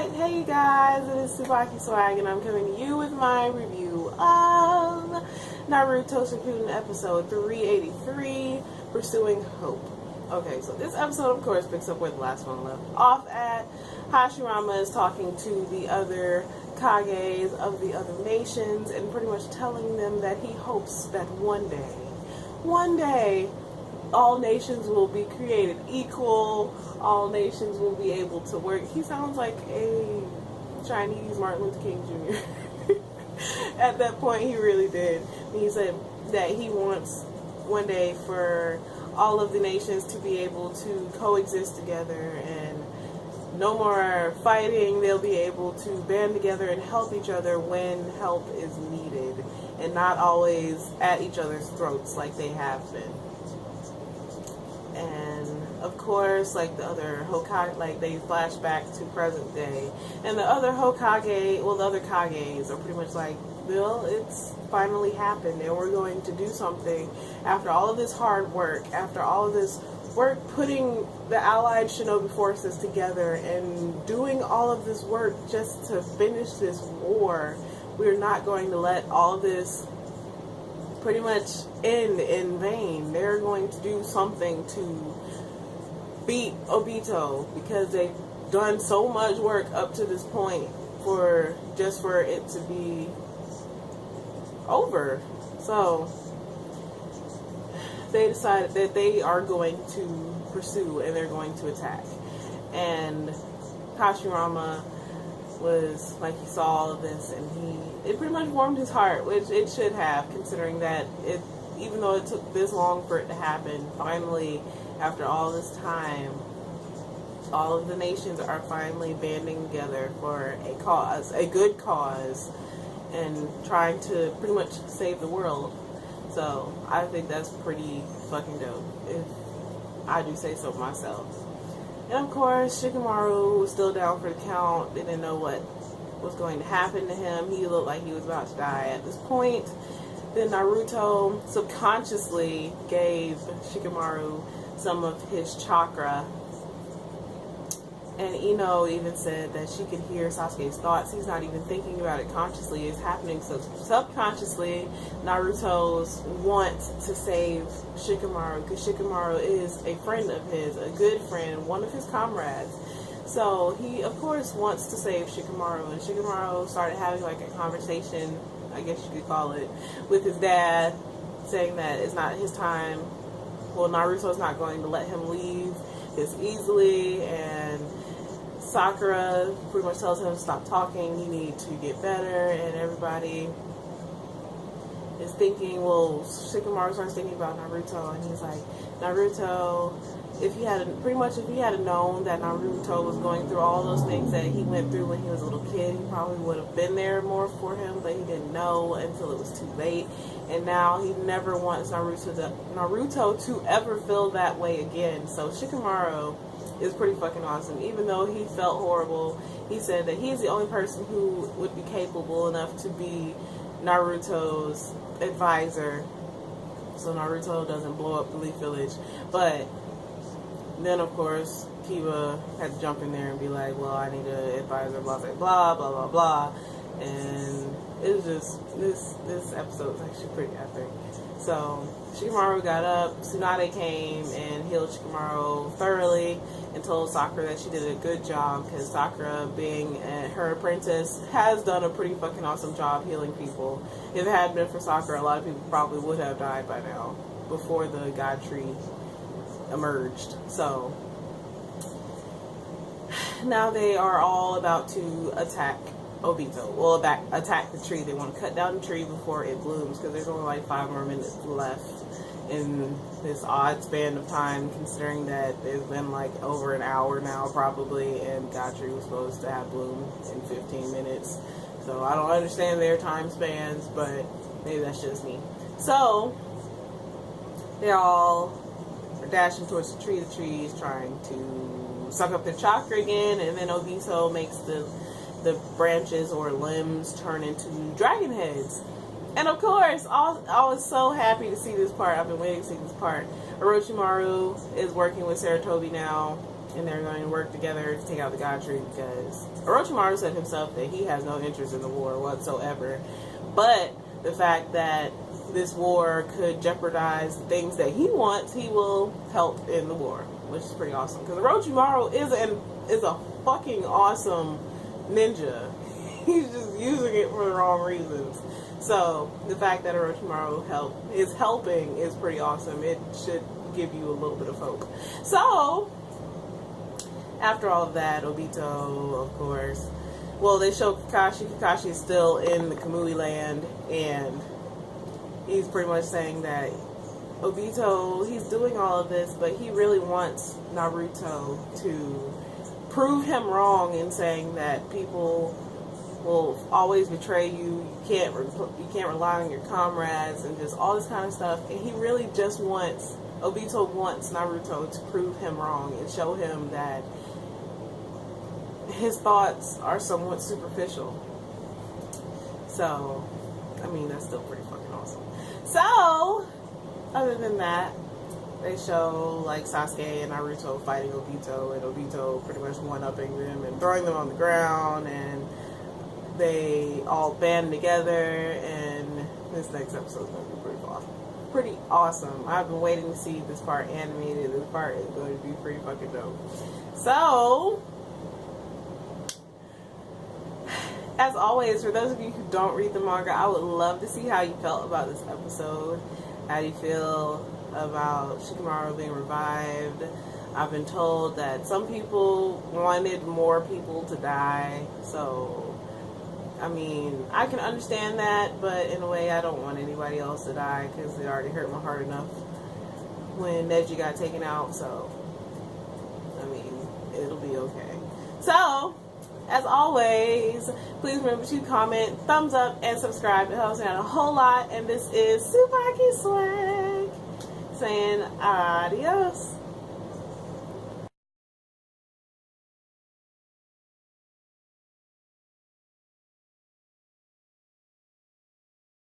Alright, hey you guys, it is TsubakiSwagg and I'm coming to you with my review of Naruto Shippuden episode 383, Pursuing Hope. Okay, so this episode of course picks up where the last one left off at. Hashirama is talking to the other Kages of the other nations and pretty much telling them that he hopes that one day, all nations will be created equal, all nations will be able to work. He sounds like a Chinese Martin Luther King Jr. At that point, he really did. He said that he wants one day for all of the nations to be able to coexist together and no more fighting. They'll be able to band together and help each other when help is needed and not always at each other's throats like they have been. And of course, like the other Hokage, like they flash back to present day, and the other Hokage, well, the other Kages are pretty much like, well, it's finally happened, and we're going to do something after all of this hard work, after all of this work putting the allied shinobi forces together and doing all of this work just to finish this war. We're not going to let all of this pretty much end in vain. They're going to do something to beat Obito because they've done so much work up to this point for it to be over. So they decided that they are going to pursue and they're going to attack. And Hashirama was like, he saw all of this and it pretty much warmed his heart, which it should have, considering that even though it took this long for it to happen, finally after all this time all of the nations are finally banding together for a cause, a good cause, and trying to pretty much save the world. So I think that's pretty fucking dope, if I do say so myself. And of course, Shikamaru was still down for the count. They didn't know what was going to happen to him. He looked like he was about to die at this point. Then Naruto subconsciously gave Shikamaru some of his chakra. And Ino even said that she could hear Sasuke's thoughts. He's not even thinking about it consciously. It's happening so subconsciously. Naruto's want to save Shikamaru, because Shikamaru is a friend of his, a good friend, one of his comrades. So he, of course, wants to save Shikamaru. And Shikamaru started having like a conversation, I guess you could call it, with his dad, saying that it's not his time. Well, Naruto's not going to let him leave this easily, and Sakura pretty much tells him to stop talking, you need to get better, and everybody is thinking, well, Shikamaru starts thinking about Naruto, and he's like, Naruto, if he had known that Naruto was going through all those things that he went through when he was a little kid, he probably would have been there more for him, but he didn't know until it was too late. And now he never wants Naruto to ever feel that way again. So Shikamaru is pretty fucking awesome. Even though he felt horrible, he said that he's the only person who would be capable enough to be Naruto's advisor, so Naruto doesn't blow up the Leaf Village. But then, of course, Kiba had to jump in there and be like, well, I need an advisor, blah, blah, blah, blah, blah, blah. And it was just, this episode was actually pretty epic. So Shikamaru got up, Tsunade came and healed Shikamaru thoroughly and told Sakura that she did a good job, because Sakura, being her apprentice, has done a pretty fucking awesome job healing people. If it hadn't been for Sakura, a lot of people probably would have died by now, before the God Tree emerged. So now they are all about to attack Obito. Well, attack the tree. They want to cut down the tree before it blooms, because there's only like 5 more minutes left in this odd span of time, considering that it's been like over an hour now probably, and God Tree was supposed to have bloom in 15 minutes. So I don't understand their time spans, but maybe that's just me. So they all are dashing towards the tree. The tree is trying to suck up their chakra again, and then Obito makes the branches or limbs turn into dragon heads. And of course, I was so happy to see this part. I've been waiting to see this part. Orochimaru is working with Sarutobi now. and they're going to work together to take out the God Tree, because Orochimaru said himself that he has no interest in the war whatsoever. But the fact that this war could jeopardize the things that he wants, he will help in the war, which is pretty awesome. Because Orochimaru is a fucking awesome ninja. He's just using it for the wrong reasons. So the fact that Orochimaru is helping is pretty awesome. It should give you a little bit of hope. So after all of that, Obito, of course, well, they show Kakashi. Kakashi is still in the Kamui land, and he's pretty much saying that Obito, he's doing all of this, but he really wants Naruto to prove him wrong in saying that people will always betray you. You can't rely on your comrades and just all this kind of stuff. And he really just Obito wants Naruto to prove him wrong and show him that his thoughts are somewhat superficial. So, I mean, that's still pretty fucking awesome. So, other than that, they show like Sasuke and Naruto fighting Obito, and Obito pretty much one-upping them and throwing them on the ground, and they all band together, and this next episode is going to be pretty awesome. I've been waiting to see this part animated. This part is going to be pretty fucking dope. So, as always, for those of you who don't read the manga, I would love to see how you felt about this episode. How do you feel about Shikamaru being revived? I've been told that some people wanted more people to die, so I mean, I can understand that, but in a way I don't want anybody else to die, because it already hurt my heart enough when Neji got taken out, so I mean, it'll be okay. So, as always, please remember to comment, thumbs up, and subscribe. It helps me out a whole lot. And this is TsubakiSwagg saying adios.